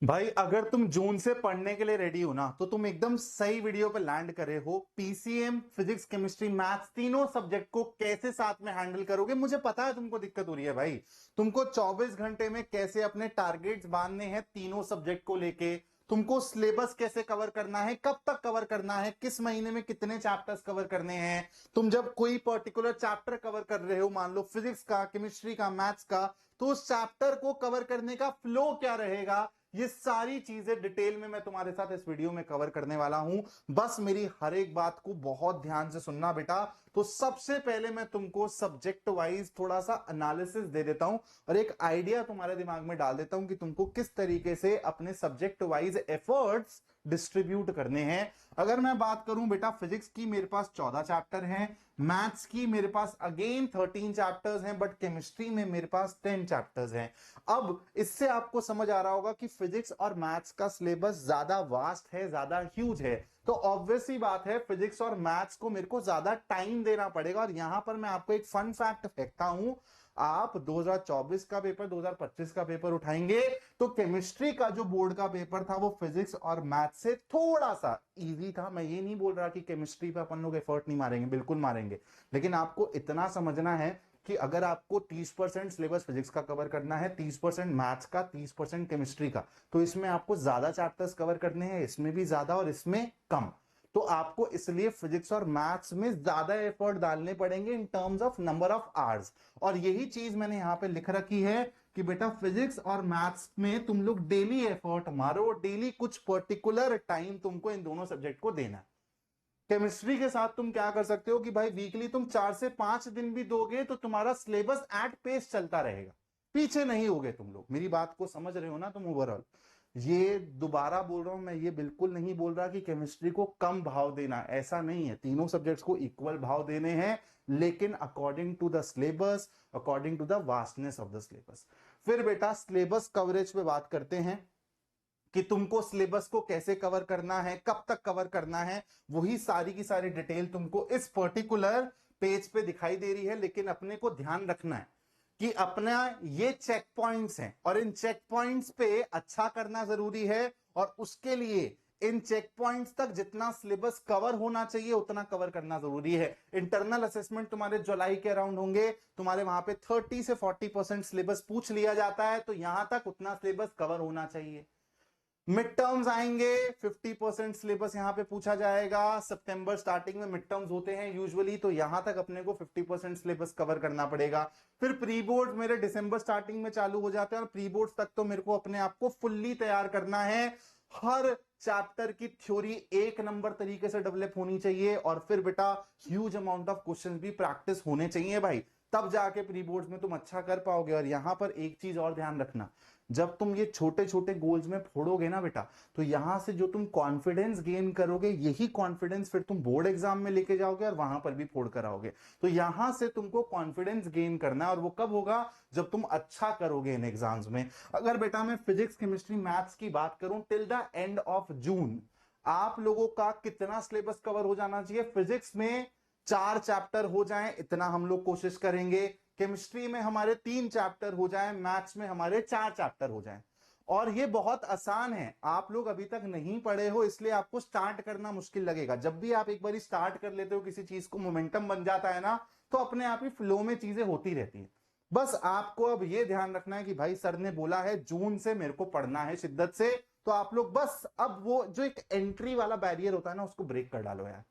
भाई अगर तुम जून से पढ़ने के लिए रेडी हो ना तो तुम एकदम सही वीडियो पे लैंड करे हो। पीसीएम, फिजिक्स, केमिस्ट्री, मैथ्स तीनों सब्जेक्ट को कैसे साथ में हैंडल करोगे, मुझे पता है तुमको दिक्कत हो रही है भाई। तुमको 24 घंटे में कैसे अपने टारगेट्स बांधने हैं तीनों सब्जेक्ट को लेके, तुमको सिलेबस कैसे कवर करना है, कब तक कवर करना है, किस महीने में कितने चैप्टर्स कवर करने हैं। तुम जब कोई पर्टिकुलर चैप्टर कवर कर रहे हो, मान लो फिजिक्स का, केमिस्ट्री का, मैथ्स का, तो उस चैप्टर को कवर करने का फ्लो क्या रहेगा, ये सारी चीजें डिटेल में मैं तुम्हारे साथ इस वीडियो में कवर करने वाला हूं। बस मेरी हर एक बात को बहुत ध्यान से सुनना बेटा। तो सबसे पहले मैं तुमको सब्जेक्ट वाइज थोड़ा सा एनालिसिस दे देता हूं और एक आइडिया तुम्हारे दिमाग में डाल देता हूं कि तुमको किस तरीके से अपने सब्जेक्ट वाइज एफर्ट्स डिस्ट्रीब्यूट करने हैं। अगर मैं बात करूं बेटा, फिजिक्स की मेरे पास 14 चैप्टर हैं, मैथ्स की मेरे पास अगेन 13 चैप्टर्स हैं, बट केमिस्ट्री में मेरे पास 10 चैप्टर्स हैं। अब इससे आपको समझ आ रहा होगा कि फिजिक्स और मैथ्स का सिलेबस ज्यादा वास्ट है, ज्यादा ह्यूज है, तो ऑब्वियस ही बात है फिजिक्स और मैथ्स को मेरे को ज्यादा टाइम देना पड़ेगा। और यहां पर मैं आपको एक फन फैक्ट फेंकता हूं, आप 2024 का पेपर 2025 का पेपर उठाएंगे तो केमिस्ट्री का जो बोर्ड का पेपर था वो फिजिक्स और मैथ्स से थोड़ा सा इजी था। मैं ये नहीं बोल रहा कि केमिस्ट्री पे अपन लोग एफर्ट नहीं मारेंगे, बिल्कुल मारेंगे, लेकिन आपको इतना समझना है कि अगर आपको 30% सिलेबस फिजिक्स का कवर करना है, 30% मैथ्स का, 30% केमिस्ट्री का, तो इसमें आपको ज्यादा चैप्टर्स कवर करने हैं, इसमें भी ज्यादा और इसमें कम। तो आपको इसलिए फिजिक्स और मैथ्स में ज्यादा एफर्ट डालने पड़ेंगे in terms of number of hours. और यही चीज मैंने यहां पे लिख रखी है कि बेटा फिजिक्स और मैथ्स में तुम लोग डेली एफर्ट मारो, डेली कुछ पर्टिकुलर टाइम तुमको इन दोनों सब्जेक्ट को देना है। केमिस्ट्री के साथ तुम क्या कर सकते हो कि भाई वीकली तुम 4 से 5 दिन भी दोगे तो तुम्हारा सिलेबस एट पेस चलता रहेगा, पीछे नहीं होगे तुम लोग। मेरी बात को समझ रहे हो ना तुम ओवरऑल। ये दोबारा बोल रहा हूं मैं, ये बिल्कुल नहीं बोल रहा कि केमिस्ट्री को कम भाव देना, ऐसा नहीं है, तीनों सब्जेक्ट्स को इक्वल भाव देने हैं, लेकिन according to the syllabus, according to the vastness of the syllabus. फिर बेटा सिलेबस कवरेज पे बात करते हैं कि तुमको सिलेबस को कैसे कवर करना है, कब तक कवर करना है, वही सारी की सारी डिटेल तुमको इस पर्टिकुलर पेज पे दिखाई दे रही है। लेकिन अपने को ध्यान रखना है कि अपना ये चेक पॉइंट्स हैं और इन चेक पॉइंट्स पे अच्छा करना जरूरी है। और उसके लिए इन चेक पॉइंट्स तक जितना सिलेबस कवर होना चाहिए उतना कवर करना जरूरी है। इंटरनल असेसमेंट तुम्हारे जुलाई के अराउंड होंगे, तुम्हारे वहां पे 30 से 40% सिलेबस पूछ लिया जाता है, तो यहां तक उतना सिलेबस कवर होना चाहिए। मिड टर्म्स आएंगे, 50% सिलेबस यहां पे पूछा जाएगा। सितंबर स्टार्टिंग में मिड टर्म्स होते हैं यूजुअली, तो यहां तक अपने को 50% सिलेबस कवर करना पड़ेगा। फिर प्री बोर्ड मेरे दिसंबर स्टार्टिंग में चालू हो जाते हैं और प्री बोर्ड तक तो मेरे को अपने आप को फुल्ली तैयार करना है। हर चैप्टर की थ्योरी एक नंबर तरीके से डेवलप होनी चाहिए और फिर बेटा ह्यूज अमाउंट ऑफ क्वेश्चंस भी प्रैक्टिस होने चाहिए भाई, तब जाके प्री बोर्ड्स में तुम अच्छा कर पाओगे। और यहां पर एक चीज और ध्यान रखना, जब तुम ये छोटे छोटे गोल्स में फोड़ोगे ना बेटा, तो यहां से जो तुम कॉन्फिडेंस गेन करोगे, यही कॉन्फिडेंस फिर तुम बोर्ड एग्जाम में लेके जाओगे और वहां पर भी फोड़ कर आओगे। तो यहां से तुमको कॉन्फिडेंस गेन करना है, और वो कब होगा, जब तुम अच्छा करोगे इन एग्जाम्स में। अगर बेटा मैं फिजिक्स, केमिस्ट्री, मैथ्स की बात करूं, till the end of June आप लोगों का कितना सिलेबस कवर हो जाना चाहिए? फिजिक्स में 4 चैप्टर हो जाएं, इतना हम लोग कोशिश करेंगे। केमिस्ट्री में हमारे 3 चैप्टर हो जाएं, मैथ्स में हमारे 4 चैप्टर हो जाएं। और ये बहुत आसान है, आप लोग अभी तक नहीं पढ़े हो इसलिए आपको स्टार्ट करना मुश्किल लगेगा। जब भी आप एक बार स्टार्ट कर लेते हो किसी चीज को, मोमेंटम बन जाता है ना, तो अपने आप ही फ्लो में चीजें होती रहती हैं। बस आपको अब ये ध्यान रखना है कि भाई सर ने बोला है जून से मेरे को पढ़ना है शिद्दत से, तो आप लोग बस अब वो जो एक एंट्री वाला बैरियर होता है ना, उसको ब्रेक कर डालो यार।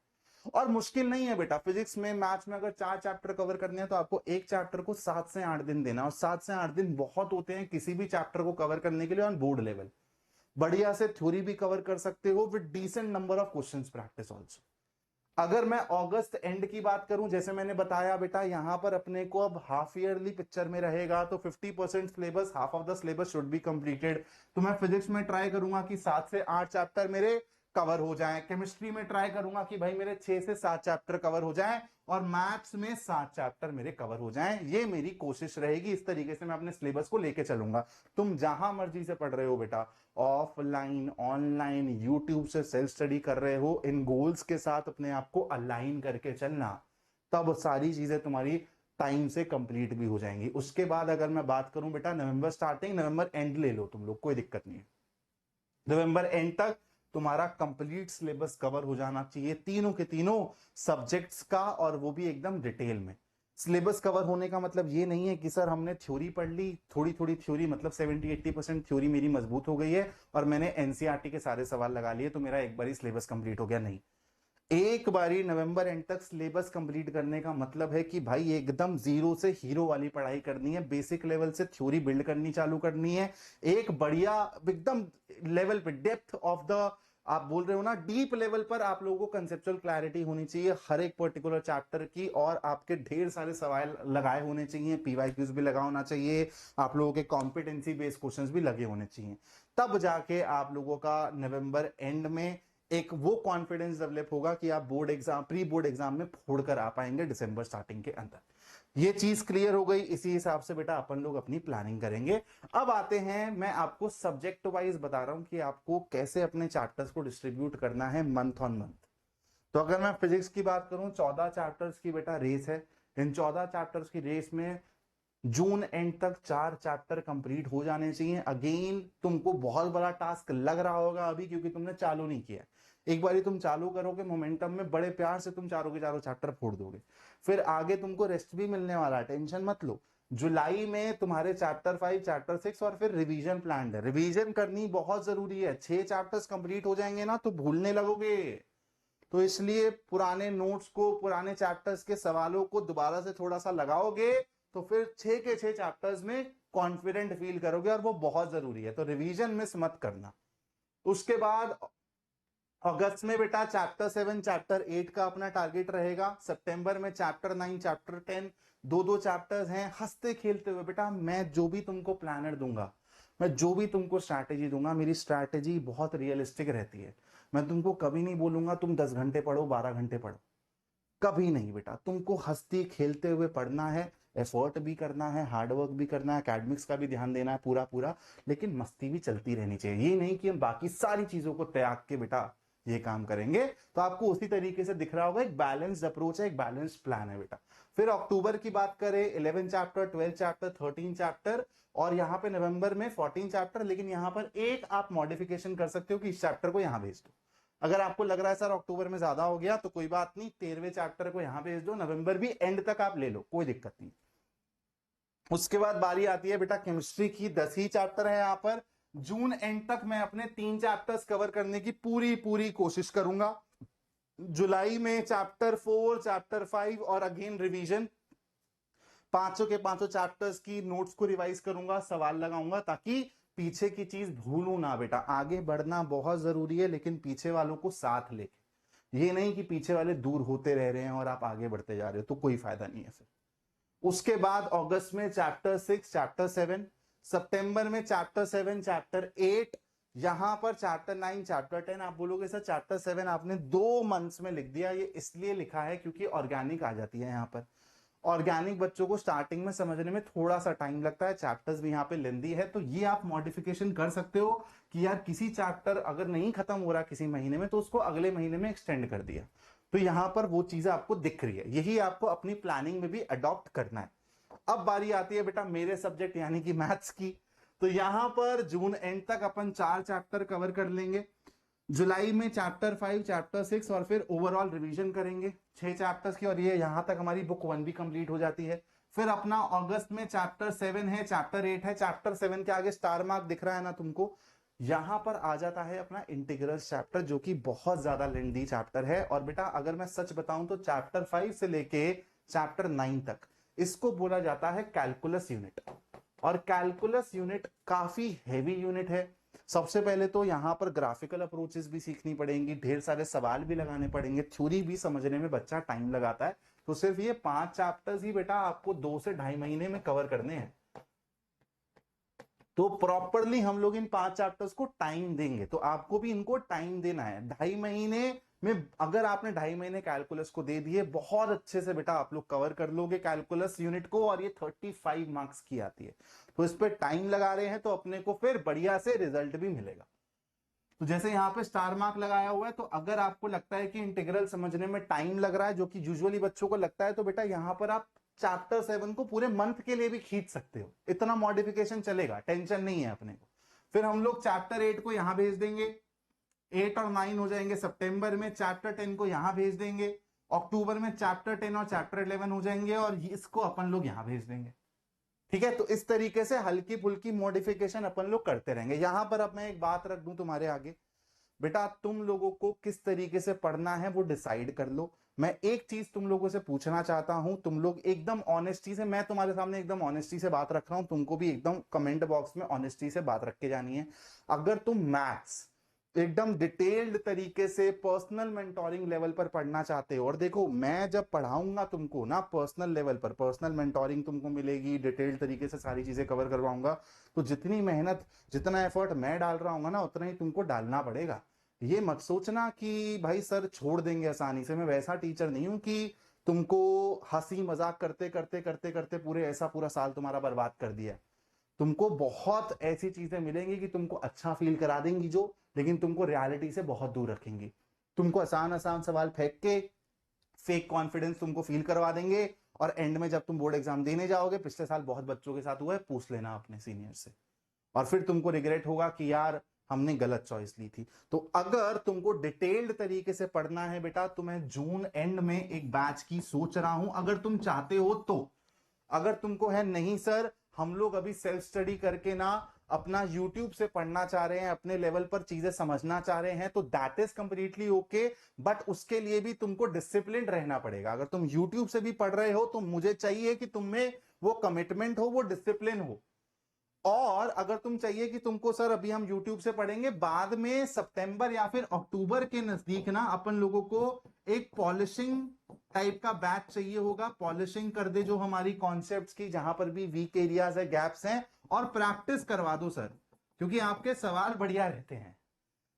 और मुश्किल नहीं है बेटा, फिजिक्स में, मैथ्स में अगर 4 चैप्टर कवर करने हैं तो आपको एक चैप्टर को 7 से 8 दिन देना, और 7 से 8 दिन बहुत होते हैं किसी भी चैप्टर को कवर करने के लिए ऑन बोर्ड लेवल। बढ़िया से थ्योरी भी कवर कर सकते हो with decent number of questions practice also. अगर मैं अगस्त एंड की बात करूं, जैसे मैंने बताया बेटा, यहां पर अपने को अब हाफ ईयरली पिक्चर में रहेगा, तो 50% syllabus, half of the syllabus should be completed. तो मैं फिजिक्स में ट्राई करूंगा कि 7 से 8 चैप्टर मेरे कवर हो जाएं, केमिस्ट्री में ट्राई करूंगा कि भाई मेरे 6 से 7 चैप्टर कवर हो जाएं, और मैथ्स में 7 चैप्टर मेरे कवर हो जाएं। ये मेरी कोशिश रहेगी, इस तरीके से मैं अपने सिलेबस को लेके चलूंगा। तुम जहां मर्जी से पढ़ रहे हो बेटा, ऑफलाइन, ऑनलाइन, यूट्यूब से सेल्फ स्टडी कर रहे हो, इन गोल्स के साथ अपने आप को अलाइन करके चलना, तब सारी चीजें तुम्हारी टाइम से कंप्लीट भी हो जाएंगी। उसके बाद अगर मैं बात करूं बेटा, नवंबर स्टार्टिंग, नवंबर एंड ले लो तुम लोग, कोई दिक्कत नहीं है। नवंबर एंड तक तुम्हारा कंप्लीट सिलेबस कवर हो जाना चाहिए, तीनों के तीनों सब्जेक्ट्स का, और वो भी एकदम डिटेल में। सिलेबस कवर होने का मतलब ये नहीं है कि सर हमने थ्योरी पढ़ ली, थोड़ी थोड़ी थ्योरी, मतलब 70-80% थ्योरी मेरी मजबूत हो गई है और मैंने एनसीईआरटी के सारे सवाल लगा लिए तो मेरा एक बारी सिलेबस कंप्लीट हो गया। नहीं, एक बारी नवंबर एंड तक सिलेबस कंप्लीट करने का मतलब है कि भाई एकदम जीरो से हीरो वाली पढ़ाई करनी है, बेसिक लेवल से थ्योरी बिल्ड करनी चालू करनी है, एक बढ़िया एकदम लेवल पे, डेप्थ ऑफ द, आप बोल रहे हो ना डीप लेवल पर आप लोगों को कंसेप्चुअल क्लैरिटी होनी चाहिए हर एक पर्टिकुलर चैप्टर की, और आपके ढेर सारे सवाल लगाए होने चाहिए, पीवाईक्यूज भी लगा होना चाहिए, आप लोगों के कॉम्पिटेंसी बेस्ड क्वेश्चंस भी लगे होने चाहिए। तब जाके आप लोगों का नवंबर एंड में एक वो कॉन्फिडेंस डेवलप होगा कि आप board exam, pre board exam में फोड़ कर आ पाएंगे दिसंबर स्टार्टिंग के अंदर। ये चीज क्लियर हो गई, इसी हिसाब से बेटा अपन लोग अपनी प्लानिंग करेंगे। अब आते हैं, मैं आपको सब्जेक्ट वाइज बता रहा हूं कि आपको कैसे अपने चैप्टर्स को डिस्ट्रीब्यूट करना है मंथ ऑन मंथ। तो अगर मैं फिजिक्स की बात करूं, 14 चैप्टर्स की बेटा रेस है। इन 14 चैप्टर्स की रेस में जून एंड तक 4 चैप्टर कंप्लीट हो जाने चाहिए। अगेन तुमको बहुत बड़ा टास्क लग रहा होगा अभी, क्योंकि तुमने चालू नहीं किया। एक बार तुम चालू करोगे मोमेंटम में, बड़े प्यार से तुम चारों के चारों चैप्टर फोड़ दोगे, फिर आगे तुमको रेस्ट भी मिलने वाला है, टेंशन मत लो। जुलाई में तुम्हारे चैप्टर 5, चैप्टर 6 और फिर रिवीजन प्लान है। रिवीजन करनी बहुत जरूरी है, 6 चैप्टर्स कंप्लीट हो जाएंगे ना तो भूलने लगोगे, तो इसलिए पुराने नोट्स को, पुराने चैप्टर्स के सवालों को दोबारा से थोड़ा सा लगाओगे तो फिर 6 के 6 चैप्टर्स में कॉन्फिडेंट फील करोगे, और वो बहुत जरूरी है, तो रिवीजन मिस मत करना। उसके बाद अगस्त में बेटा चैप्टर 7, चैप्टर 8 का अपना टारगेट रहेगा। सितंबर में चैप्टर 9, चैप्टर 10, दो चैप्टर्स हैं। हंसते खेलते हुए बेटा, मैं जो भी तुमको प्लानर दूंगा, मैं जो भी तुमको स्ट्रैटेजी दूंगा, मेरी स्ट्रैटेजी बहुत रियलिस्टिक रहती है। मैं तुमको कभी नहीं बोलूंगा तुम 10 घंटे पढ़ो, 12 घंटे पढ़ो, कभी नहीं बेटा। तुमको हंसते खेलते हुए पढ़ना है, एफर्ट भी करना है, हार्डवर्क भी करना है, एकेडमिक्स का भी ध्यान देना है पूरा पूरा, लेकिन मस्ती भी चलती रहनी चाहिए। ये नहीं कि हम बाकी सारी चीजों को त्याग के बेटा ये काम करेंगे। तो आपको उसी तरीके से दिख रहा होगा, एक बैलेंस्ड अप्रोच है, एक बैलेंस्ड प्लान है बेटा। फिर अक्टूबर की बात करें, 11 चैप्टर, 12 चैप्टर, 13 चैप्टर, और यहाँ पे नवंबर में 14 चैप्टर। लेकिन यहाँ पर एक आप मॉडिफिकेशन कर सकते हो कि इस चैप्टर को यहाँ भेज दो। अगर आपको लग रहा है सर अक्टूबर में ज्यादा हो गया, तो कोई बात नहीं, 13वें चैप्टर को यहां भेज दो, नवंबर भी एंड तक आप ले लो, कोई दिक्कत नहीं। उसके बाद बारी आती है बेटा केमिस्ट्री की, 10 ही चैप्टर है यहाँ पर। जून एंड तक मैं अपने 3 चैप्टर्स कवर करने की पूरी पूरी कोशिश करूंगा। जुलाई में चैप्टर 4, चैप्टर 5 और अगेन रिवीजन, पांचों के पांचों चैप्टर्स की नोट्स को रिवाइज करूंगा, सवाल लगाऊंगा, ताकि पीछे की चीज भूलू ना बेटा। आगे बढ़ना बहुत जरूरी है, लेकिन पीछे वालों को साथ लेके, ये नहीं कि पीछे वाले दूर होते रह रहे हैं और आप आगे बढ़ते जा रहे हो, तो कोई फायदा नहीं है फिर। उसके बाद अगस्त में चैप्टर 6, चैप्टर 7, सितंबर में चैप्टर 7, चैप्टर 8, यहां पर चैप्टर 9, चैप्टर 10। आप बोलोगे सर चैप्टर 7 आपने 2 मंथ्स में लिख दिया, ये इसलिए लिखा है क्योंकि ऑर्गेनिक आ जाती है यहाँ पर। ऑर्गेनिक बच्चों को स्टार्टिंग में समझने में थोड़ा सा टाइम लगता है, चैप्टर्स भी यहाँ पे लेंदी है, तो ये आप मॉडिफिकेशन कर सकते हो कि यार किसी चैप्टर अगर नहीं खत्म हो रहा किसी महीने में, तो उसको अगले महीने में एक्सटेंड कर दिया। तो यहां पर वो चीजें आपको दिख रही है, यही आपको अपनी प्लानिंग में भी अडॉप्ट करना है। अब बारी आती है बेटा मेरे सब्जेक्ट यानी कि मैथ्स की। तो यहां पर जून एंड तक अपन 4 चैप्टर कवर कर लेंगे। जुलाई में चैप्टर 5, चैप्टर 6 और फिर ओवरऑल रिवीजन करेंगे 6 चैप्टर्स की, और ये यहां तक हमारी बुक 1 भी कंप्लीट हो जाती है। फिर अपना अगस्त में चैप्टर 7 है, चैप्टर 8 है। चैप्टर 7 के आगे स्टार मार्क दिख रहा है ना तुमको, यहां पर आ जाता है अपना इंटीग्रल चैप्टर, जो कि बहुत ज्यादा लेंदी चैप्टर है। और बेटा अगर मैं सच बताऊं तो चैप्टर 5 से लेके चैप्टर 9 तक इसको बोला जाता है कैलकुलस यूनिट, और कैलकुलस यूनिट काफी हैवी यूनिट है। सबसे पहले तो यहाँ पर ग्राफिकल अप्रोचेस भी सीखनी पड़ेंगी, ढेर सारे सवाल भी लगाने पड़ेंगे, थ्योरी भी समझने में बच्चा टाइम लगाता है। तो सिर्फ ये 5 चैप्टर्स ही बेटा आपको 2 से ढाई महीने में कवर करने हैं। तो प्रॉपरली हम लोग इन 5 चैप्टर्स को टाइम देंगे, तो आपको भी इनको टाइम देना है। 2.5 महीने में अगर आपने 2.5 महीने कैलकुलस को दे दिए, बहुत अच्छे से बेटा आप लोग कवर कर लोगे कैलकुलस यूनिट को, और ये 35 मार्क्स की आती है। तो इस पर टाइम लगा रहे हैं तो अपने को फिर बढ़िया से रिजल्ट भी मिलेगा। तो जैसे यहाँ पे स्टार मार्क लगाया हुआ है, तो अगर आपको लगता है कि इंटीग्रल समझने में टाइम लग रहा है, जो कि यूजुअली बच्चों को लगता है, तो बेटा यहाँ पर आप चैप्टर 7 को पूरे मंथ के लिए भी खींच सकते हो, इतना मॉडिफिकेशन चलेगा, टेंशन नहीं है अपने को। फिर हम लोग चैप्टर 8 को यहां भेज देंगे, 8 और 9 हो जाएंगे सितंबर में, चैप्टर 10 को यहां भेज देंगे, अक्टूबर में चैप्टर 10 और चैप्टर 11 हो जाएंगे, और इसको अपन लोग यहां भेज देंगे। ठीक है, तो इस तरीके से हल्की फुल्की मॉडिफिकेशन अपन लोग करते रहेंगे। यहां पर अब मैं एक बात रख दूं तुम्हारे आगे, बेटा तुम लोगों को किस तरीके से पढ़ना है वो डिसाइड कर लो। मैं एक चीज तुम लोगों से पूछना चाहता हूं, तुम लोग एकदम ऑनेस्टी से, मैं तुम्हारे सामने एकदम ऑनेस्टी से बात रख रहा हूं, तुमको भी एकदम कमेंट बॉक्स में ऑनेस्टी से बात रख के जानी है। अगर तुम मैथ्स एकदम डिटेल्ड तरीके से पर्सनल मेंटोरिंग लेवल पर पढ़ना चाहते हो, और देखो मैं जब पढ़ाऊंगा तुमको ना पर्सनल लेवल पर, पर्सनल मेंटोरिंग तुमको मिलेगी, डिटेल्ड तरीके से सारी चीजें कवर करवाऊंगा, तो जितनी मेहनत जितना एफर्ट मैं डाल रहा हूँ ना उतना ही तुमको डालना पड़ेगा। ये मत सोचना कि भाई सर छोड़ देंगे आसानी से, मैं वैसा टीचर नहीं हूं कि तुमको हंसी मजाक करते करते करते करते पूरे ऐसा पूरा साल तुम्हारा बर्बाद कर दिया। तुमको बहुत ऐसी चीजें मिलेंगी कि तुमको अच्छा फील करा देंगी जो, लेकिन तुमको रियलिटी से बहुत दूर रखेंगी। तुमको आसान आसान सवाल फेंक के फेक कॉन्फिडेंस तुमको फील करवा देंगे, और एंड में जब तुम बोर्ड एग्जाम देने जाओगे, पिछले साल बहुत बच्चों के साथ हुआ है, पूछ लेना अपने सीनियर से, और फिर तुमको रिग्रेट होगा कि यार हमने गलत चॉइस ली थी। तो अगर तुमको डिटेल्ड तरीके से पढ़ना है बेटा, तो मैं जून एंड में एक बैच की सोच रहा हूं, अगर तुम चाहते हो तो। अगर तुमको है नहीं सर हम लोग अभी सेल्फ स्टडी करके ना अपना यूट्यूब से पढ़ना चाह रहे हैं, अपने लेवल पर चीजें समझना चाह रहे हैं, तो that is completely okay, but उसके लिए भी तुमको डिसिप्लिन रहना पड़ेगा। अगर तुम यूट्यूब से भी पढ़ रहे हो तो मुझे चाहिए कि तुम में वो कमिटमेंट हो, वो डिसिप्लिन हो। और अगर तुम चाहिए कि तुमको सर अभी हम YouTube से पढ़ेंगे, बाद में सितंबर या फिर अक्टूबर के नजदीक ना अपन लोगों को एक पॉलिशिंग टाइप का बैच चाहिए होगा, पॉलिशिंग कर दे जो हमारी कॉन्सेप्ट्स की, जहां पर भी वीक एरियाज है, गैप्स हैं, और प्रैक्टिस करवा दो सर, क्योंकि आपके सवाल बढ़िया रहते हैं।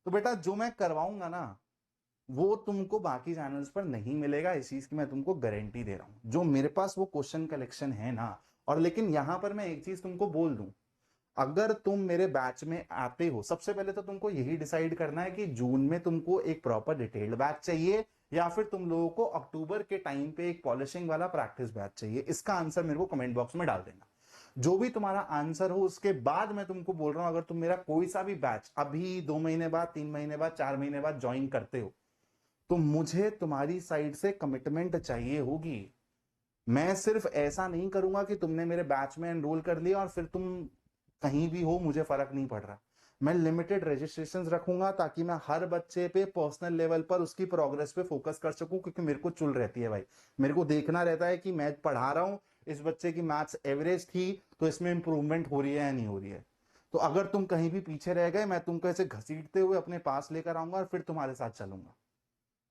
तो बेटा जो मैं करवाऊंगा ना वो तुमको बाकी चैनल्स पर नहीं मिलेगा, इस चीज की मैं तुमको गारंटी दे रहा हूं। जो मेरे पास वो क्वेश्चन कलेक्शन है ना, और लेकिन यहां पर मैं एक चीज तुमको बोल दूं, अगर तुम मेरे बैच में आते हो, सबसे पहले तो तुमको यही डिसाइड करना है कि जून में तुमको एक प्रॉपर डिटेल्ड बैच चाहिए, या फिर तुम लोगों को अक्टूबर के टाइम पे एक पॉलिशिंग वाला प्रैक्टिस बैच चाहिए। इसका आंसर मेरे को कमेंट बॉक्स में डाल देना। जो भी तुम्हारा आंसर हो उसके बाद मैं तुमको बोल रहा हूं, अगर तुम मेरा कोई सा भी बैच अभी 2 महीने बाद, 3 महीने बाद, 4 महीने बाद ज्वाइन करते हो, तो मुझे तुम्हारी साइड से कमिटमेंट चाहिए होगी। मैं सिर्फ ऐसा नहीं करूंगा कि तुमने मेरे बैच में एनरोल कर लिया और फिर तुम कहीं भी हो मुझे फर्क नहीं पड़ रहा। मैं लिमिटेड रजिस्ट्रेशंस रखूंगा ताकि मैं हर बच्चे पे पर्सनल लेवल पर उसकी प्रोग्रेस पे फोकस कर सकूं, क्योंकि मेरे को चुल रहती है भाई, मेरे को देखना रहता है कि मैं पढ़ा रहा हूं, इस बच्चे की मैथ्स एवरेज थी तो इसमें इंप्रूवमेंट हो रही है या नहीं हो रही है। तो अगर तुम कहीं भी पीछे रह गए, मैं तुमको ऐसे घसीटते हुए अपने पास लेकर आऊंगा और फिर तुम्हारे साथ चलूंगा।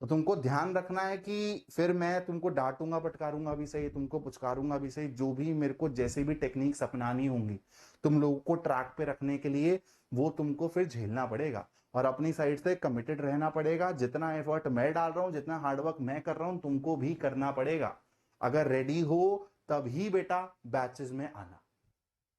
तो तुमको ध्यान रखना है कि फिर मैं तुमको डांटूंगा फटकारूंगा भी सही, तुमको पुचकारूंगा भी सही, जो भी मेरे को जैसे भी टेक्निक्स अपनानी होंगी तुम लोगों को ट्रैक पे रखने के लिए, वो तुमको फिर झेलना पड़ेगा, और अपनी साइड से कमिटेड रहना पड़ेगा। जितना एफर्ट मैं डाल रहा हूं, जितना हार्डवर्क मैं कर रहा हूं, तुमको भी करना पड़ेगा। अगर रेडी हो तभी बेटा बैचेस में आना।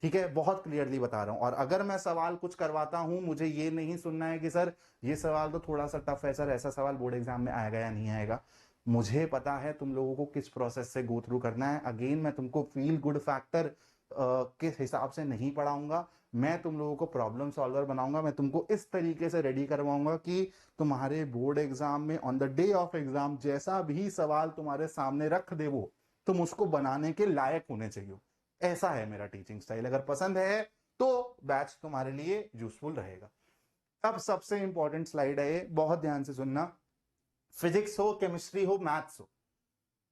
ठीक है, बहुत क्लियरली बता रहा हूं। और अगर मैं सवाल कुछ करवाता हूं, मुझे ये नहीं सुनना है कि सर ये सवाल तो थोड़ा सा टफ है, सर ऐसा सवाल बोर्ड एग्जाम में आएगा या नहीं आएगा। मुझे पता है तुम लोगों को किस प्रोसेस से गो थ्रू करना है। अगेन मैं तुमको फील गुड फैक्टर के हिसाब से नहीं पढ़ाऊंगा, मैं तुम लोगों को प्रॉब्लम सॉल्वर बनाऊंगा। मैं तुमको इस तरीके से रेडी करवाऊंगा कि तुम्हारे बोर्ड एग्जाम में on the day of exam जैसा भी सवाल तुम्हारे सामने रख दे वो तुम उसको बनाने के लायक होने चाहिए। ऐसा है मेरा टीचिंग स्टाइल। अगर पसंद है तो बैच तुम्हारे लिए यूजफुल रहेगा। अब सबसे इंपॉर्टेंट स्लाइड है ये, बहुत ध्यान से सुनना। फिजिक्स हो, केमिस्ट्री हो, मैथ्स हो,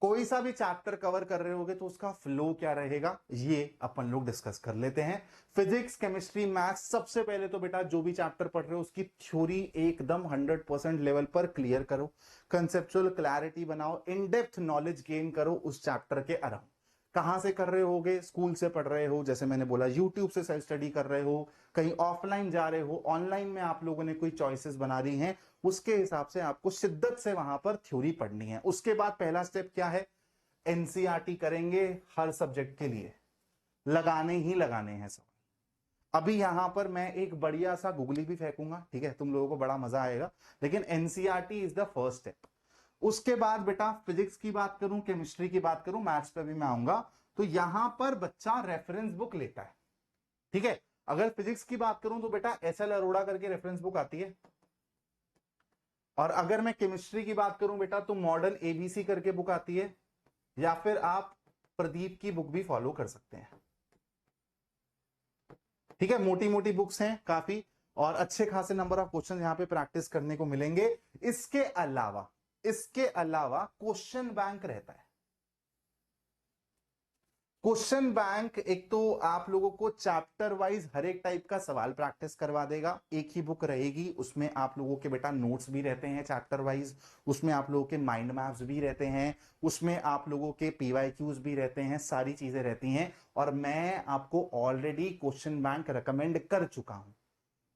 कोई सा भी चैप्टर कवर कर रहे होगे तो उसका फ्लो क्या रहेगा ये अपन लोग डिस्कस कर लेते हैं। फिजिक्स, केमिस्ट्री, मैथ्स, सबसे पहले तो बेटा जो भी चैप्टर पढ़ रहे हो उसकी थ्योरी एकदम 100% लेवल पर क्लियर करो, कंसेप्चुअल क्लैरिटी बनाओ, इन डेप्थ नॉलेज गेन करो उस चैप्टर के अराउंड। कहां से कर रहे होगे? स्कूल से पढ़ रहे हो, जैसे मैंने बोला यूट्यूब से सेल्फ स्टडी कर रहे हो, कहीं ऑफलाइन जा रहे हो, ऑनलाइन में आप लोगों ने कोई चॉइसेस बना रही हैं, उसके हिसाब से आपको शिद्दत से वहां पर थ्योरी पढ़नी है। उसके बाद पहला स्टेप क्या है? एनसीईआरटी करेंगे हर सब्जेक्ट के लिए, लगाने ही लगाने हैं सवाल। अभी यहां पर मैं एक बढ़िया सा गूगली भी फेंकूंगा, ठीक है, तुम लोगों को बड़ा मजा आएगा, लेकिन NCERT is the first step. उसके बाद बेटा फिजिक्स की बात करूं, केमिस्ट्री की बात करूं, मैथ्स पे भी मैं आऊंगा, तो यहां पर बच्चा रेफरेंस बुक लेता है। ठीक है, अगर फिजिक्स की बात करूं तो बेटा एसएल अरोड़ा करके रेफरेंस बुक आती है, और अगर मैं केमिस्ट्री की बात करूं बेटा तो मॉडर्न एबीसी करके बुक आती है, या फिर आप प्रदीप की बुक भी फॉलो कर सकते हैं। ठीक है, मोटी मोटी बुक्स हैं काफी, और अच्छे खासे नंबर ऑफ क्वेश्चन यहां पे प्रैक्टिस करने को मिलेंगे। इसके अलावा क्वेश्चन बैंक रहता है। क्वेश्चन बैंक एक तो आप लोगों को चैप्टर वाइज हर एक टाइप का सवाल प्रैक्टिस करवा देगा। एक ही बुक रहेगी, उसमें आप लोगों के बेटा नोट्स भी रहते हैं चैप्टर वाइज, उसमें आप लोगों के माइंड मैप्स भी रहते हैं, उसमें आप लोगों के पीवाईक्यूज भी रहते हैं, सारी चीजें रहती हैं। और मैं आपको ऑलरेडी क्वेश्चन बैंक रिकमेंड कर चुका हूं,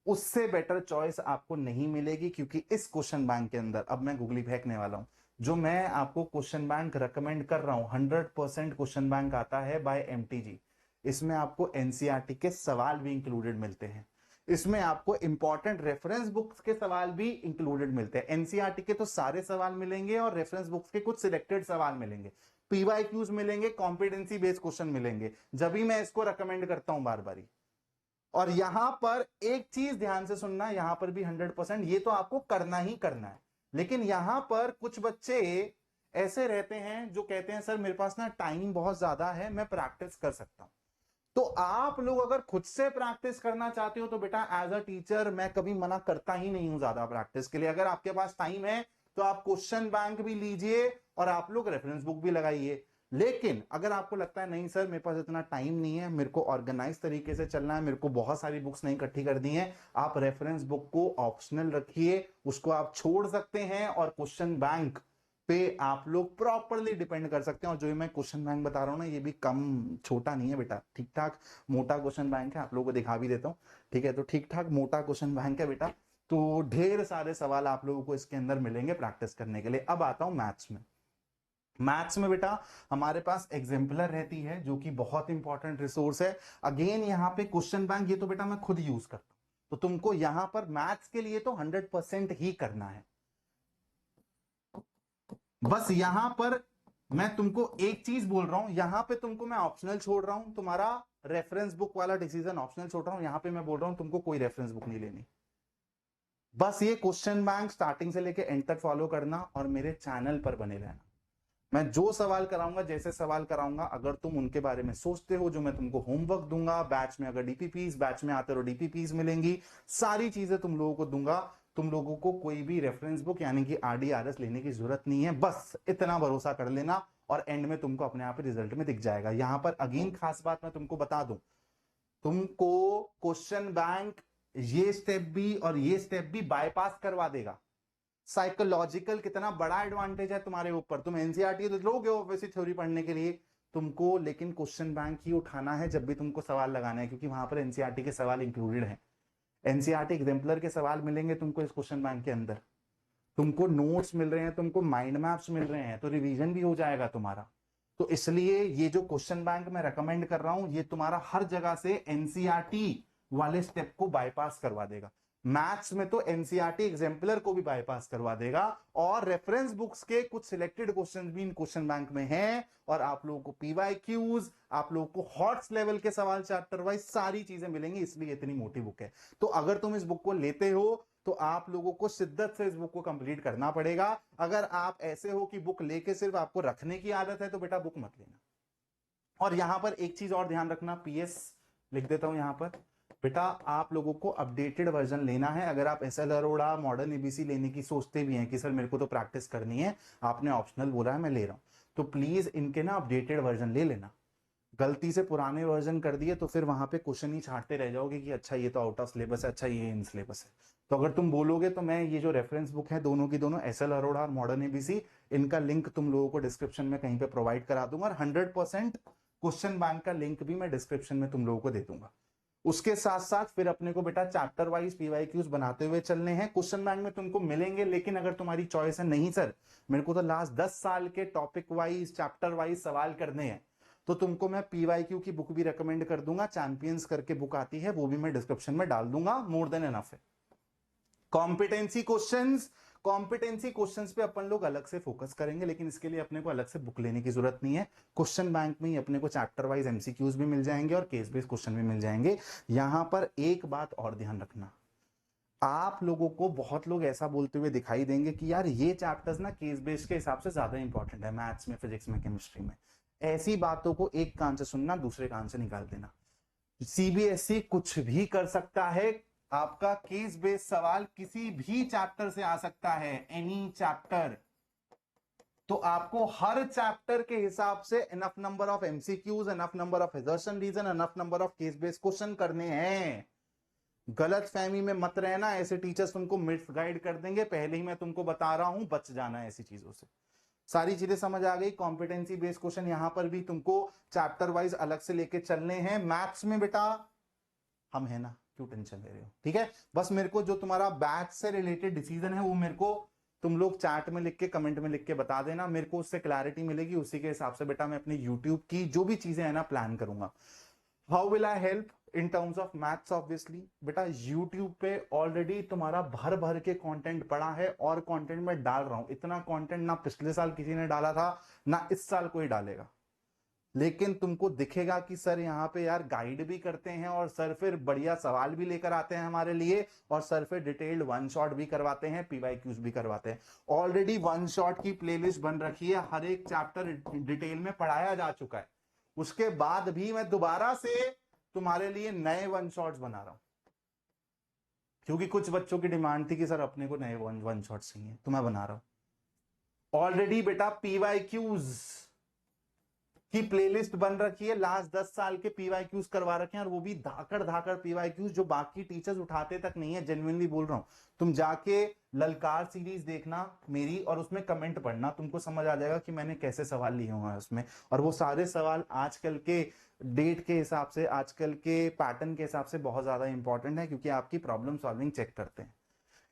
उससे बेटर चॉइस आपको नहीं मिलेगी, क्योंकि इस क्वेश्चन बैंक के अंदर अब मैं गूगली फेंकने वाला हूं। जो मैं आपको क्वेश्चन बैंक रेकमेंड कर रहा हूं 100% क्वेश्चन बैंक आता है बाय एमटीजी। इसमें आपको एनसीईआरटी के सवाल भी इंक्लूडेड मिलते हैं, इसमें आपको इंपॉर्टेंट रेफरेंस बुक्स के सवाल भी इंक्लूडेड मिलते हैं। एनसीईआरटी के तो सारे सवाल मिलेंगे और रेफरेंस बुक्स के कुछ सिलेक्टेड सवाल मिलेंगे, पीवाईक्यूज मिलेंगे, कॉम्पिटेंसी बेस्ड क्वेश्चन मिलेंगे, जब भी मैं इसको रेकमेंड करता हूं बार बारी। और यहां पर एक चीज ध्यान से सुनना, यहां पर भी 100% ये तो आपको करना ही करना है। लेकिन यहां पर कुछ बच्चे ऐसे रहते हैं जो कहते हैं सर मेरे पास ना टाइम बहुत ज्यादा है, मैं प्रैक्टिस कर सकता हूं। तो आप लोग अगर खुद से प्रैक्टिस करना चाहते हो तो बेटा एज अ टीचर मैं कभी मना करता ही नहीं हूं ज्यादा प्रैक्टिस के लिए। अगर आपके पास टाइम है तो आप क्वेश्चन बैंक भी लीजिए और आप लोग रेफरेंस बुक भी लगाइए। लेकिन अगर आपको लगता है नहीं सर मेरे पास इतना टाइम नहीं है, मेरे को ऑर्गेनाइज तरीके से चलना है, मेरे को बहुत सारी बुक्स नहीं इकट्ठी कर दी हैं, आप रेफरेंस बुक को ऑप्शनल रखिए, उसको आप छोड़ सकते हैं और क्वेश्चन बैंक पे आप लोग प्रॉपरली डिपेंड कर सकते हैं। और जो मैं क्वेश्चन बैंक बता रहा हूं ना ये भी कम छोटा नहीं है बेटा, ठीक ठाक मोटा क्वेश्चन बैंक है, आप लोगों को दिखा भी देता हूं। ठीक है, तो ठीक ठाक मोटा क्वेश्चन बैंक है बेटा, तो ढेर सारे सवाल आप लोगों को इसके अंदर मिलेंगे प्रैक्टिस करने के लिए। अब आता हूं मैथ्स में। मैथ्स में बेटा हमारे पास एग्जाम्पलर रहती है जो कि बहुत इंपॉर्टेंट रिसोर्स है। अगेन यहाँ पे क्वेश्चन बैंक ये तो बेटा मैं खुद यूज करता हूं, तो तुमको यहां पर मैथ्स के लिए तो 100% ही करना है। बस यहां पर मैं तुमको एक चीज बोल रहा हूं, यहां पे तुमको मैं ऑप्शनल छोड़ रहा हूं, तुम्हारा रेफरेंस बुक वाला डिसीजन ऑप्शनल छोड़ रहा हूं। यहां पे मैं बोल रहा हूं तुमको कोई रेफरेंस बुक नहीं लेनी, बस ये क्वेश्चन बैंक स्टार्टिंग से लेके एंड तक फॉलो करना और मेरे चैनल पर बने रहना। मैं जो सवाल कराऊंगा, जैसे सवाल कराऊंगा, अगर तुम उनके बारे में सोचते हो, जो मैं तुमको होमवर्क दूंगा बैच में, अगर डीपीपीज बैच में आते हो डीपीपीज मिलेंगी, सारी चीजें तुम लोगों को दूंगा। तुम लोगों को कोई भी रेफरेंस बुक यानी कि आरडीआरएस लेने की जरूरत नहीं है, बस इतना भरोसा कर लेना और एंड में तुमको अपने आप रिजल्ट में दिख जाएगा। यहां पर अगेन खास बात मैं तुमको बता दूं, तुमको क्वेश्चन बैंक ये स्टेप भी और ये स्टेप भी बाईपास करवा देगा। साइकोलॉजिकल कितना बड़ा एडवांटेज है तुम्हारे ऊपर, तुम एनसीईआरटी तो लोगे ऑब्वियसली थ्योरी पढ़ने के लिए तुमको, लेकिन क्वेश्चन बैंक ही उठाना है जब भी तुमको सवाल लगाना है, क्योंकि वहां पर एनसीईआरटी के सवाल इंक्लूडेड हैं। एनसीईआरटी एग्जाम्पलर के सवाल मिलेंगे तुमको इस क्वेश्चन बैंक के अंदर, तुमको नोट्स मिल रहे हैं, तुमको माइंड मैप्स मिल रहे हैं, तो रिवीजन भी हो जाएगा तुम्हारा। तो इसलिए ये जो क्वेश्चन बैंक मैं रेकमेंड कर रहा हूं ये तुम्हारा हर जगह से एनसीईआरटी वाले स्टेप को बाईपास करवा देगा। मैथ्स में तो एनसीईआरटी एग्जाम्पलर को भी बाईपास करवा देगा, और रेफरेंस बुक्स के कुछ सिलेक्टेड क्वेश्चन भी इन क्वेश्चन बैंक में हैं, और आप लोगों को पीवाईक्यूज, आप लोगों को हॉट्स लेवल के सवाल चैप्टर वाइज सारी चीजें मिलेंगी, इसलिए इतनी मोटी बुक है। तो अगर तुम इस बुक को लेते हो तो आप लोगों को शिद्दत से इस बुक को कंप्लीट करना पड़ेगा। अगर आप ऐसे हो कि बुक लेके सिर्फ आपको रखने की आदत है तो बेटा बुक मत लेना। और यहां पर एक चीज और ध्यान रखना, पीएस लिख देता हूं यहां पर, बेटा आप लोगों को अपडेटेड वर्जन लेना है। अगर आप एसएल अरोड़ा मॉडर्न एबीसी लेने की सोचते भी हैं कि सर मेरे को तो प्रैक्टिस करनी है, आपने ऑप्शनल बोला है मैं ले रहा हूं, तो प्लीज इनके ना अपडेटेड वर्जन ले लेना। गलती से पुराने वर्जन कर दिए तो फिर वहां पे क्वेश्चन ही छांटते रह जाओगे कि अच्छा ये तो आउट ऑफ सिलेबस है, अच्छा ये इन सिलेबस है। तो अगर तुम बोलोगे तो मैं ये जो रेफरेंस बुक है दोनों की दोनों एसएल अरोड़ा और मॉडर्न एबीसी, इनका लिंक तुम लोगों को डिस्क्रिप्शन में कहीं पे प्रोवाइड करा दूंगा, और 100% क्वेश्चन बैंक का लिंक भी मैं डिस्क्रिप्शन में तुम लोगों को दे दूंगा। उसके साथ साथ फिर अपने को बेटा चैप्टर वाइज पीवाईक्यूज बनाते हुए चलने हैं। क्वेश्चन बैंक में तुमको मिलेंगे, लेकिन अगर तुम्हारी चॉइस है नहीं सर मेरे को तो लास्ट 10 साल के टॉपिक वाइज चैप्टर वाइज सवाल करने हैं, तो तुमको मैं पीवाईक्यू की बुक भी रेकमेंड कर दूंगा, चैंपियंस करके बुक आती है, वो भी मैं डिस्क्रिप्शन में डाल दूंगा, मोर देन एनफ है। कॉम्पिटेंसी क्वेश्चंस, कॉम्पिटेंसी क्वेश्चंस पे अपन लोग अलग से फोकस करेंगे, लेकिन इसके लिए अपने को अलग से बुक लेने की जरूरत नहीं है। क्वेश्चन बैंक में ही अपने को चैप्टर वाइज एमसीक्यूज भी मिल जाएंगे और केस बेस्ड क्वेश्चन भी मिल जाएंगे। यहां पर एक बात और ध्यान रखना, आप लोगों को बहुत लोग ऐसा बोलते हुए दिखाई देंगे कि यार ये चैप्टर्स ना केस बेस्ड के हिसाब से ज्यादा इंपॉर्टेंट है मैथ्स में, फिजिक्स में, केमिस्ट्री में। ऐसी बातों को एक कान से सुनना, दूसरे कान से निकाल देना। सीबीएसई कुछ भी कर सकता है, आपका केस बेस्ड सवाल किसी भी चैप्टर से आ सकता है, एनी चैप्टर। तो आपको हर चैप्टर के हिसाब से enough number of MCQs, enough number of assertion reason, enough number of case based question करने हैं। गलत फहमी में मत रहना, ऐसे टीचर्स तुमको मिस गाइड कर देंगे। पहले ही मैं तुमको बता रहा हूं, बच जाना ऐसी चीजों से। सारी चीजें समझ आ गई। कॉम्पिटेंसी बेस्ड क्वेश्चन यहां पर भी तुमको चैप्टर वाइज अलग से लेके चलने हैं। मैथ्स में बेटा हम है ना, क्यों टेंशन ले रहे हो, ठीक है। बस मेरे को जो तुम्हारा बैच से रिलेटेड डिसीजन है वो मेरे को तुम लोग चैट में लिख के, कमेंट में लिख के बता देना, मेरे को उससे क्लैरिटी मिलेगी। उसी के हिसाब से बेटा मैं अपने यूट्यूब की जो भी चीजें है ना प्लान करूंगा। How will I help in terms of maths? Obviously बेटा यूट्यूब पे ऑलरेडी तुम्हारा भर भर के कंटेंट पड़ा है और कंटेंट मैं डाल रहा हूं। इतना कंटेंट ना पिछले साल किसी ने डाला था, ना इस साल कोई डालेगा। लेकिन तुमको दिखेगा कि सर यहाँ पे यार गाइड भी करते हैं, और सर फिर बढ़िया सवाल भी लेकर आते हैं हमारे लिए, और सर फिर डिटेल्ड वन शॉट भी करवाते हैं, पीवाईक्यूज भी करवाते हैं। ऑलरेडी वन शॉट की प्लेलिस्ट बन रखी है, हर एक चैप्टर डिटेल में पढ़ाया जा चुका है। उसके बाद भी मैं दोबारा से तुम्हारे लिए नए वन शॉट्स बना रहा हूं, क्योंकि कुछ बच्चों की डिमांड थी कि सर अपने को नए वन शॉट्स चाहिए, तो मैं बना रहा हूं। ऑलरेडी बेटा पीवाईक्यूज की प्लेलिस्ट बन रखी है, लास्ट 10 साल के पीवाईक्यूज करवा रखे हैं, और वो भी धाकड़ धाकड़ पीवाईक्यूज जो बाकी टीचर्स उठाते तक नहीं है। जेन्युइनली बोल रहा हूं, तुम जाके ललकार सीरीज देखना मेरी, और उसमें कमेंट पढ़ना, तुमको समझ आ जाएगा कि मैंने कैसे सवाल लिए हुए हैं उसमें। और वो सारे सवाल आजकल के डेट के हिसाब से, आजकल के पैटर्न के हिसाब से बहुत ज्यादा इंपॉर्टेंट है, क्योंकि आपकी प्रॉब्लम सॉल्विंग चेक करते हैं।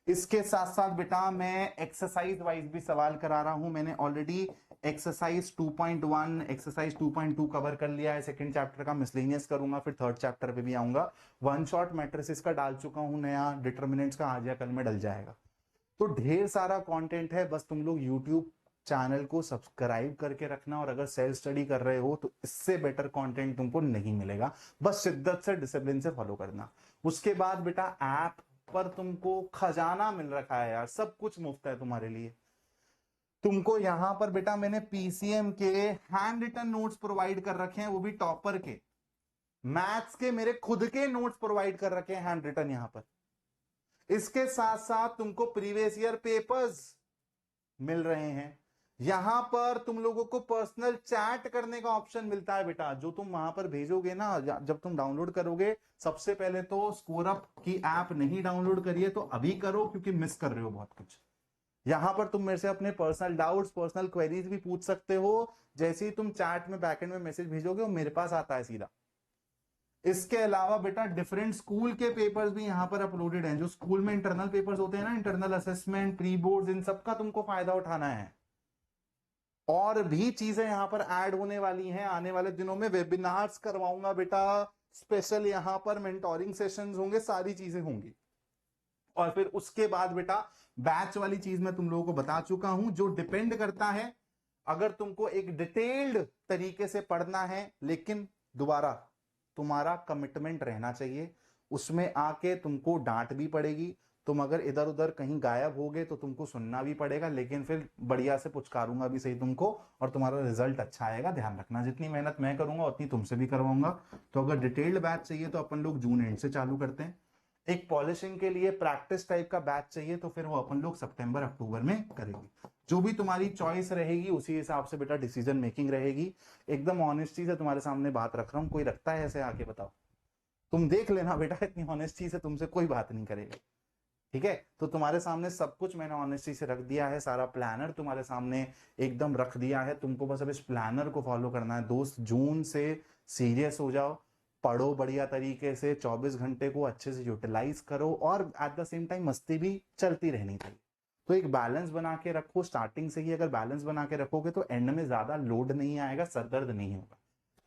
इसके साथ साथ बेटा मैं एक्सरसाइज वाइज भी सवाल करा रहा हूं। मैंने ऑलरेडी एक्सरसाइज 2.1, एक्सरसाइज 2.2 कवर कर लिया है सेकंड चैप्टर का, मिसलेनियस करूंगा, फिर थर्ड चैप्टर पे भी आऊंगा। वन शॉट मैट्रिसेस का डाल चुका हूं नया, डिटर्मिनेंट्स का आज या कल में डल जाएगा। तो ढेर सारा कंटेंट है, बस तुम लोग यूट्यूब चैनल को सब्सक्राइब करके रखना। और अगर सेल्फ स्टडी कर रहे हो तो इससे बेटर कंटेंट तुमको नहीं मिलेगा, बस शिद्दत से, डिसिप्लिन से फॉलो करना। उसके बाद बेटा ऐप पर तुमको खजाना मिल रखा है यार, सब कुछ मुफ्त है तुम्हारे लिए। तुमको यहां पर बेटा मैंने पीसीएम के हैंड रिटन नोट्स प्रोवाइड कर रखे हैं, वो भी टॉपर के। मैथ्स के मेरे खुद के नोट्स प्रोवाइड कर रखे हैं हैंड रिटन यहां पर। इसके साथ साथ तुमको प्रीवियस ईयर पेपर्स मिल रहे हैं। यहां पर तुम लोगों को पर्सनल चैट करने का ऑप्शन मिलता है बेटा, जो तुम वहां पर भेजोगे ना, जब तुम डाउनलोड करोगे। सबसे पहले तो स्कोर अप की ऐप नहीं डाउनलोड करिए तो अभी करो, क्योंकि मिस कर रहे हो बहुत कुछ। यहां पर तुम मेरे से अपने पर्सनल डाउट्स, पर्सनल क्वेरीज भी पूछ सकते हो। जैसे ही तुम चैट में, बैकएंड में मैसेज भेजोगे, वो मेरे पास आता है सीधा। इसके अलावा बेटा डिफरेंट स्कूल के पेपर्स भी यहां पर अपलोडेड हैं। जो स्कूल में इंटरनल पेपर्स होते हैं ना, इंटरनल असेसमेंट, प्री बोर्ड्स, इन सब का तुमको फायदा उठाना है। और भी चीजें यहां पर ऐड होने वाली हैं आने वाले दिनों में। वेबिनार्स करवाऊंगा बेटा, स्पेशल यहां पर मेंटोरिंग सेशंस होंगे, सारी चीजें होंगी। और फिर उसके बाद बेटा बैच वाली चीज मैं तुम लोगों को बता चुका हूं, जो डिपेंड करता है, अगर तुमको एक डिटेल्ड तरीके से पढ़ना है, लेकिन दोबारा तुम्हारा कमिटमेंट रहना चाहिए। उसमें आके तुमको डांट भी पड़ेगी, तुम अगर इधर उधर कहीं गायब हो गए तो तुमको सुनना भी पड़ेगा, लेकिन फिर बढ़िया से पुचकारूंगा भी सही तुमको, और तुम्हारा रिजल्ट अच्छा आएगा। ध्यान रखना, जितनी मेहनत मैं करूंगा उतनी तुमसे भी करवाऊंगा। तो अगर डिटेल्ड बैच चाहिए तो अपन लोग जून एंड से चालू करते हैं। एक पॉलिशिंग के लिए प्रैक्टिस टाइप का बैच चाहिए तो फिर वो अपन लोग सितंबर अक्टूबर में करेंगे। जो भी तुम्हारी चॉइस रहेगी उसी हिसाब से बेटा डिसीजन मेकिंग रहेगी। एकदम ऑनेस्टी से तुम्हारे सामने बात रख रहा हूं, कोई रखता है ऐसे आके बताओ? तुम देख लेना बेटा, इतनी ऑनेस्टी से तुमसे कोई बात नहीं करेगा, ठीक है। तो तुम्हारे सामने सब कुछ मैंने ऑनेस्टी से रख दिया है, सारा प्लानर तुम्हारे सामने एकदम रख दिया है। तुमको बस अब इस प्लानर को फॉलो करना है दोस्त। जून से सीरियस हो जाओ, पढ़ो बढ़िया तरीके से, 24 घंटे को अच्छे से यूटिलाइज करो, और एट द सेम टाइम मस्ती भी चलती रहनी चाहिए। तो एक बैलेंस बना के रखो, स्टार्टिंग से ही अगर बैलेंस बना के रखोगे तो एंड में ज्यादा लोड नहीं आएगा, सरदर्द नहीं होगा।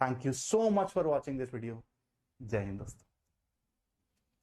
Thank you so much for watching this video. जय हिंद दोस्तों।